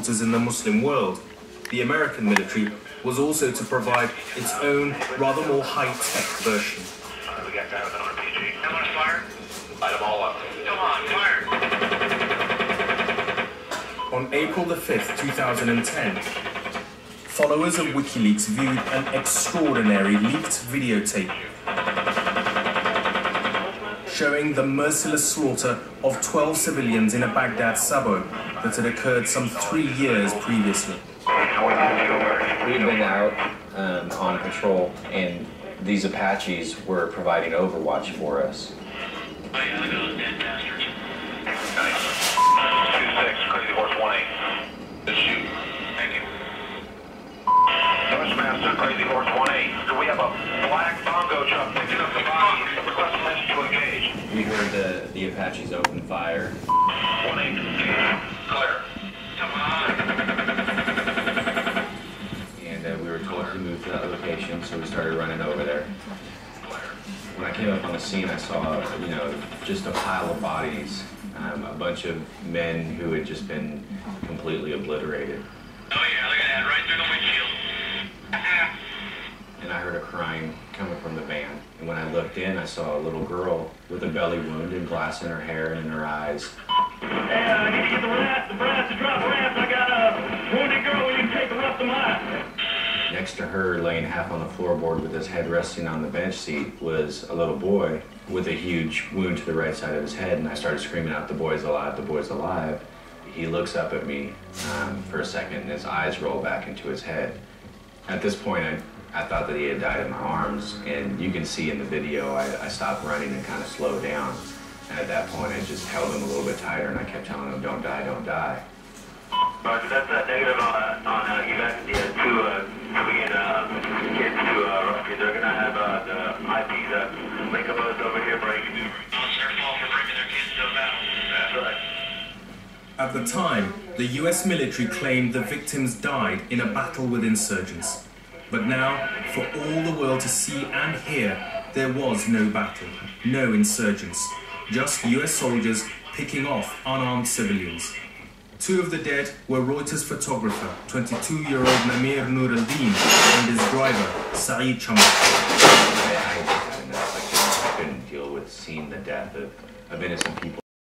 in the Muslim world. The American military was also to provide its own, rather more high-tech version. We got that with an RPG. Come on, fire. Light them all up. Come on, fire. On April the 5th, 2010, followers of WikiLeaks viewed an extraordinary leaked videotape showing the merciless slaughter of 12 civilians in a Baghdad suburb that had occurred some 3 years previously. We'd been out on patrol, and these Apaches were providing overwatch for us. Oh yeah, look at those dead bastards. Nice. 2-6, Crazy Horse 1-8. Good shoot. Thank you. Bushmaster, Crazy Horse 1-8. Do we have a black bongo truck picking up the bodies? Request a message to engage. We heard the Apaches open fire. 1-8, clear. Come on. And we were told to move to that location, so we started running over there. When I came up on the scene, I saw, just a pile of bodies, a bunch of men who had just been completely obliterated. Oh yeah, look at that, right through the windshield. And I heard a crying coming from the van. And when I looked in, I saw a little girl with a belly wound and glass in her hair and in her eyes. Hey, I need to get the brass to drop ramps. I got a wounded girl. Will you take her up the mile? Next to her, laying half on the floorboard with his head resting on the bench seat, was a little boy with a huge wound to the right side of his head. And I started screaming out, "The boy's alive, the boy's alive." He looks up at me for a second, and his eyes roll back into his head. At this point, I thought that he had died in my arms, and you can see in the video, I stopped running and kind of slowed down. And at that point, I just held him a little bit tighter, and I kept telling him, "Don't die, don't die." Roger, that's negative on evacuate to begin kids to rescue. They're gonna have the IPs make a buzz over here break. It's their fault for bringing their kids to a battle. That's right. At the time, the US military claimed the victims died in a battle with insurgents. But now, for all the world to see and hear, there was no battle, no insurgents, just US soldiers picking off unarmed civilians. 2 of the dead were Reuters photographer, 22-year-old Namir Nur al-Din, and his driver, Saeed Chamak. I couldn't deal with seeing the death of innocent people.